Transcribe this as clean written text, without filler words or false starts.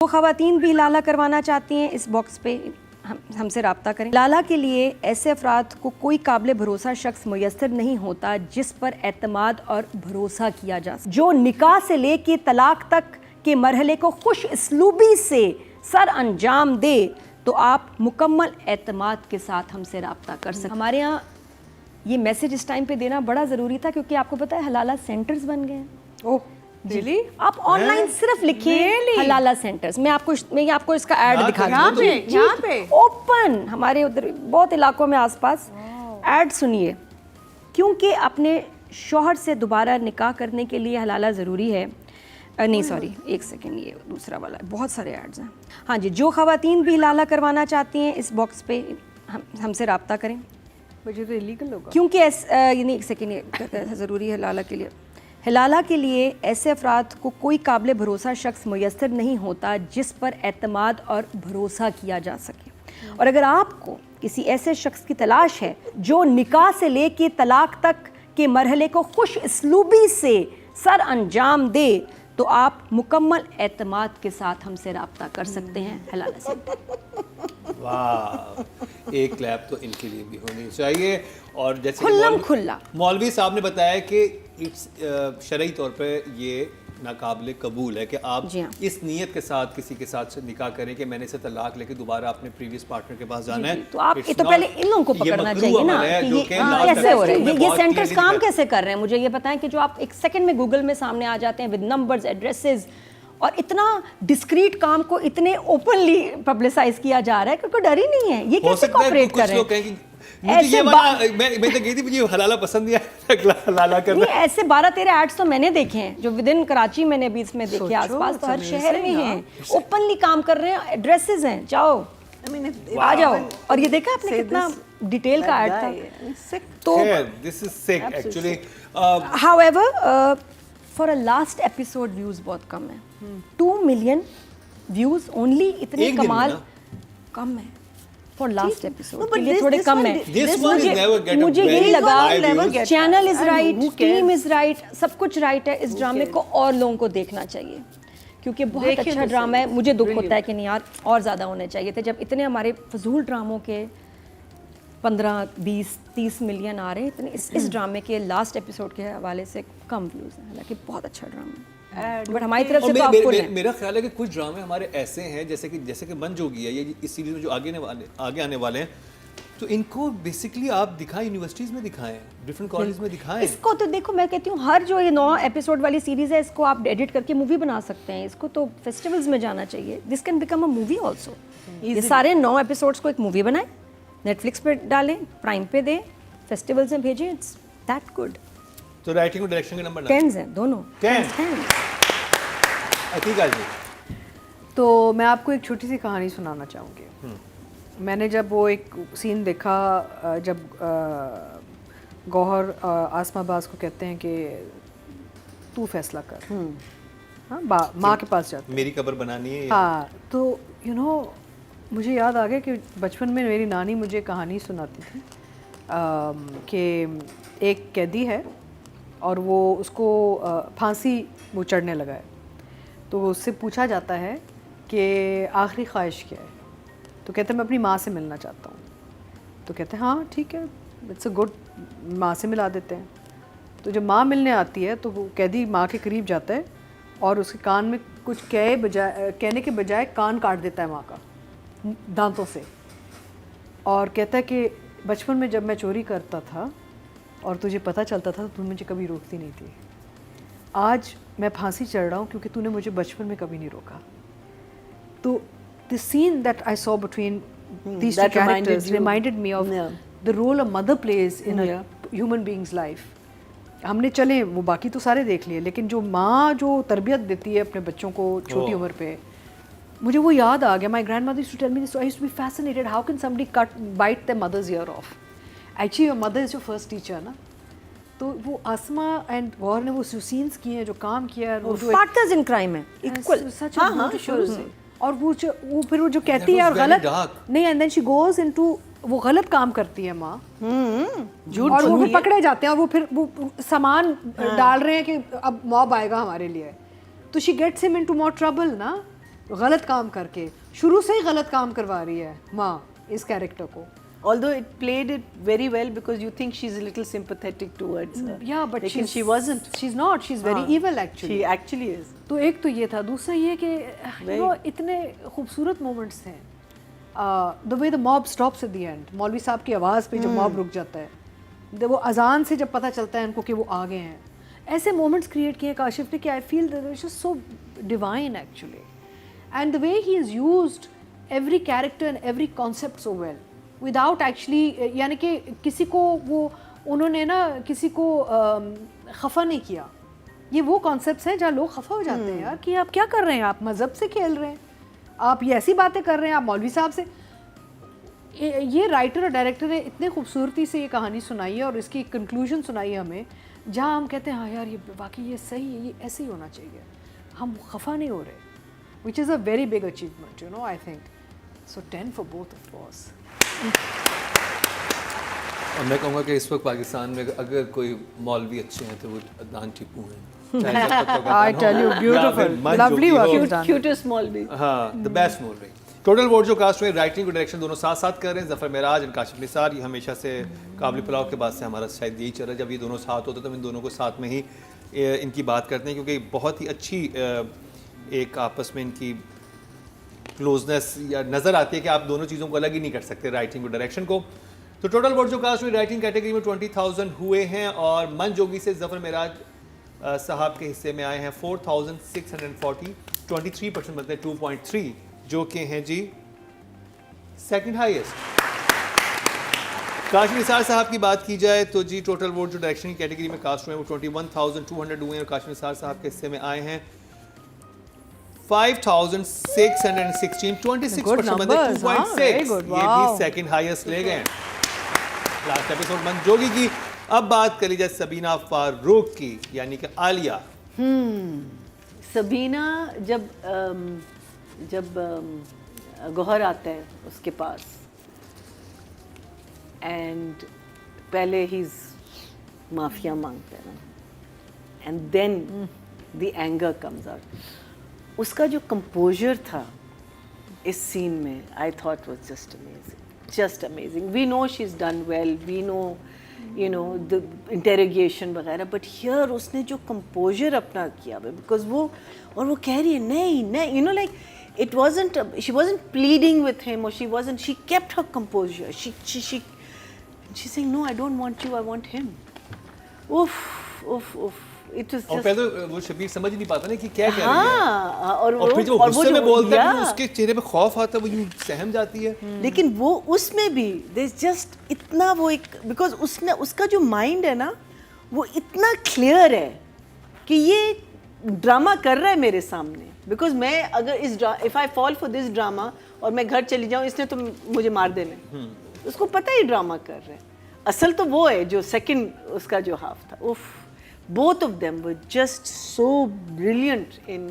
वो ख़वातीन भी लाला करवाना चाहती हैं, इस बॉक्स पे हमसे रब्ता करें। लाला के लिए ऐसे अफराद को कोई काबिल भरोसा शख्स मुयस्सर नहीं होता जिस पर एतमाद और भरोसा किया जा सके, जो निकाह से लेके तलाक तक के मरहले को खुश इसलूबी से सर अंजाम दे, तो आप मुकम्मल एतमाद के साथ हमसे रब्ता कर सकते। हमारे यहाँ ये मैसेज इस टाइम पे देना बड़ा ज़रूरी था, क्योंकि आपको पता है हलाला सेंटर्स बन गए हैं। Oh really? आप ऑनलाइन सिर्फ लिखिए हलाला सेंटर्स। मैं आपको इसका ऐड दिखा दूँ। यहाँ पे ओपन हमारे उधर बहुत इलाकों में आसपास ऐड सुनिए। क्योंकि अपने शौहर से दोबारा निकाह करने के लिए हलाला ज़रूरी है। नहीं सॉरी, एक सेकेंड, ये दूसरा वाला है, बहुत सारे ऐड्स हैं। हाँ जी, जो ख़वातीन भी हलाला करवाना चाहती हैं, इस बॉक्स पे हमसे रब्ता करें। मुझे तो इलीगल होगा, क्योंकि ये नहीं, एक सेकेंड, ये ज़रूरी है हलाला के लिए। हलाला के लिए ऐसे अफराद को कोई काबिल भरोसा शख्स मुयस्सर नहीं होता जिस पर एतमाद और भरोसा किया जा सके। और अगर आपको किसी ऐसे शख्स की तलाश है जो निकाह से लेके तलाक तक के मरहले को खुश इसलूबी से सर अंजाम दे, तो आप मुकम्मल एतमाद के साथ हमसे रब्ता कर सकते हैं हलाला से। वाह, एक क्लैप तो इनके लिए भी होनी चाहिए। और जैसे खुल्ला मौलवी साहब ने बताया कि शरई तौर पे ये नाकाबिले कबूल है कि आप इस नीयत के साथ किसी के साथ निकाह करें कि मैंने इसे तलाक लेके दोबारा अपने प्रीवियस पार्टनर के पास जाना है, तो आप तो पहले इन लोगों को पकड़ना चाहिए ना कि ये कैसे हो रहा है, ये सेंटर्स काम कैसे कर रहे हैं। मुझे ये बताएं कि जो आप एक सेकंड में गूगल में सामने आ जाते हैं विद नंबर्स, एड्रेसेस, और इतना डिस्क्रीट काम को इतने ओपनली पब्लिसाइज किया जा रहा है, क्योंकि डर ही नहीं है। ये कैसे कोऑपरेट कर रहे हैं? ऐसे मैं तो गई थी, मुझे हलाला पसंद नहीं आया, हलाला करना। ऐसे 12-13 एड्स तो मैंने देखे हैं जो विद इन कराची मैंने भी इसमें देखे, आसपास तो हर शहर में हैं, ओपनली काम कर रहे हैं, एड्रेसेस हैं, जाओ आ जाओ। और ये देखा आपने कितना डिटेल का ऐड था। तो this is sick actually. However for a last episode views बहुत कम है, 2 मिलियन व्यूज ओनली। इतने कमाल कम है फॉर लास्ट एपिसोड, ये थोड़े कम है। मुझे यही लगा channel is right, team is right, सब कुछ राइट है। इस ड्रामे को और लोगों को देखना चाहिए, क्योंकि बहुत अच्छा ड्रामा है। मुझे दुख होता है कि नहीं यार, और ज़्यादा होने चाहिए थे। जब इतने हमारे फजूल ड्रामों के 15, 20, 30 मिलियन आ रहे हैं, इतने इस ड्रामे के लास्ट एपिसोड के हवाले से कम व्यूज़ हैं। हालांकि बहुत अच्छा ड्रामा है, बट हमारी तरफ से तो आपको मेरा ख्याल है कि कुछ ड्रामे हमारे ऐसे हैं जैसे कि मंजोगी है, ये इस सीरीज में जो आगे आने वाले हैं, तो इनको बेसिकली आप दिखाएं, यूनिवर्सिटीज़ में दिखाएं, डिफरेंट कॉलेज में दिखाएं। इसको तो देखो, मैं कहती हूँ हर जो ये 9 एपिसोड वाली सीरीज़ है, इसको आप एडिट करके मूवी बना सकते हैं। इसको तो फेस्टिवल्स में जाना चाहिए। This can become a movie also. ये सारे 9 एपिसोड्स को एक मूवी बनाएं, नेटफ्लिक्स पे डालें, प्राइम पे दें, फेस्टिवल्स में भेजें। It's that good. तो राइटिंग और डायरेक्शन के नंबर 10 हैं दोनों। 10 ठीक है जी। तो मैं आपको एक छोटी सी कहानी सुनाना चाहूँगी। मैंने जब वो एक सीन देखा, जब गौहर आसमा बाज को कहते हैं कि तू फैसला कर, हाँ, माँ के पास जाते, मेरी कब्र बनानी है। हाँ, तो मुझे याद आ गया कि बचपन में मेरी नानी मुझे कहानी सुनाती थी कि एक कैदी है और वो उसको फांसी वो चढ़ने लगा है, तो उससे पूछा जाता है कि आखिरी ख्वाहिश क्या है, तो कहते हैं मैं अपनी माँ से मिलना चाहता हूँ। तो कहते हैं हाँ ठीक है, इट्स अ गुड, माँ से मिला देते हैं। तो जब माँ मिलने आती है तो वो कैदी माँ के करीब जाता है और उसके कान में कुछ कहने के बजाय कान काट देता है माँ का दांतों से, और कहता है कि बचपन में जब मैं चोरी करता था और तुझे पता चलता था तो तू मुझे कभी रोकती नहीं थी। आज मैं फांसी चढ़ रहा हूँ क्योंकि तूने मुझे बचपन में कभी नहीं रोका। तो the scene that I saw between these two characters reminded me of the role a mother plays in a human being's life. हमने चले वो बाकी तो सारे देख लिए, लेकिन जो माँ जो तरबियत देती है अपने बच्चों को छोटी उम्र पे, मुझे वो याद आ गया। My grandmother used to tell me this, so I used to be fascinated. How can somebody bite their mother's ear off? Actually, your mother is your first teacher, ना? तो वो आसमा एंड गौहर ने वो सीन्स किए हैं, जो काम किया है, वो पार्टनर्स इन क्राइम है, इक्वल। हाँ, शुरू से। और वो फिर वो जो कहती है और गलत नहीं, and then she goes into, वो गलत काम करती है माँ, और वो भी पकड़े जाते हैं, और वो फिर वो सामान डाल रहे हैं कि अब मॉब आएगा हमारे लिए, तो she gets him into more trouble ना। गलत काम करके शुरू से ही गलत काम करवा रही है माँ इस कैरेक्टर को. Although it played it very well because you think she's a little sympathetic towards her. Yeah, but लेकिन she wasn't. She's not. She's very हाँ, evil actually. She actually is. तो एक तो ये था, दूसरा ये कि वो इतने खूबसूरत मोमेंट्स थे. The way the mob stops at the end. मौलवी साहब की आवाज़ पे जब मॉब रुक जाता है, वो अजान से जब पता चलता है उनको कि वो आ गए हैं, ऐसे मोमेंट्स क्रिएट किए काशिफ ने कि I feel that it's just so divine actually. And the way he is used every character and every concept so well without actually, यानी कि किसी को वो उन्होंने ना किसी को खफा नहीं किया. ये वो कॉन्सेप्ट्स हैं जहाँ लोग खफा हो जाते हैं यार कि आप क्या कर रहे हैं, आप मज़हब से खेल रहे हैं, आप ये ऐसी बातें कर रहे हैं, आप मौलवी साहब से. ये राइटर और डायरेक्टर ने इतने खूबसूरती से ये कहानी सुनाई है और इसकी कंक्लूजन सुनाई है हमें, जहाँ हम कहते हैं हाँ यार ये वाकई ये सही है, ये ऐसे ही होना चाहिए, हम खफा नहीं हो रहे, which is a very big achievement, you know, I think. So 10 for both of course. और मैं कहूँगा कि इस वक्त पाकिस्तान में अगर कोई मौलवी अच्छे हैं तो वो अदनान टीपू हैं. चाहे जब तक का I गाना tell you, हो, beautiful, या फिर मंजू lovely की work हो. you've done. Cutest Molvi. हाँ, द बेस्ट मौलवी. टोटल वोट जो कास्ट हुए, राइटिंग और डायरेक्शन दोनों साथ साथ कर रहे हैं. जफ़र मेराज और काशिफ निसार, ये हमेशा से काबिल पुलाव के बाद से हमारा शायद यही चल रहा है, जब ये दोनों साथ होते तो हम इन दोनों को साथ में ही इनकी बात करते हैं, क्योंकि बहुत ही अच्छी एक आपस में इनकी क्लोजनेस या नज़र आती है कि आप दोनों चीज़ों को अलग ही नहीं कर सकते, राइटिंग और डायरेक्शन को. तो टोटल वोट जो कास्ट हुई राइटिंग कैटेगरी में 20,000 हुए हैं और मन जोगी से जफ़र मेराज साहब के हिस्से में आए हैं 4,640, 23% मतलब 2.3, जो कि हैं जी सेकंड हाईएस्ट. काशिफ निसार साहब की बात की जाए तो जी टोटल वोट जो डायरेक्शन की कैटेगरी में कास्ट हुए हैं वो 21,200 हुए हैं और काशिफ निसार साहब के हिस्से में आए हैं 5,616, 26% मतलब 2.6, ये भी सेकंड हाईएस्ट ले गए हैं. लास्ट एपिसोड मन जोगी की. अब बात कर लीजिए सबीना फारूक की, यानी कि आलिया. सबीना जब गौहर आता है उसके पास एंड पहले ही माफिया मांगता है ना, and then the anger comes out. उसका जो कंपोजर था इस सीन में, I thought was just amazing. We know she is done well, we know you know the interrogation वगैरह, बट हियर उसने जो कंपोजर अपना किया है, बिकॉज वो कह रही है नहीं, you know, like it wasn't she wasn't pleading with him or she kept her composure. She's saying no, I don't want you, I want him. Oof. It was और just पहले तो वो शबीर समझ ही नहीं पाता ना कि क्या कह रही है. हाँ, और फिर जो गुस्से में बोलता है yeah. उसके चेहरे पे खौफ आता है, वो यूं सहम जाती है. लेकिन वो उसमें भी there's just इतना वो एक, बिकॉज उसका जो माइंड है ना वो इतना क्लियर है कि ये ड्रामा कर रहा है मेरे सामने. बिकॉज मैं अगर if I fall for this drama और मैं घर चली जाऊँ, इसने तो मुझे मार देना. उसको पता ही ड्रामा कर रहे हैं. असल तो वो है जो सेकंड उसका जो हाफ था. उफ, both of them were just so brilliant in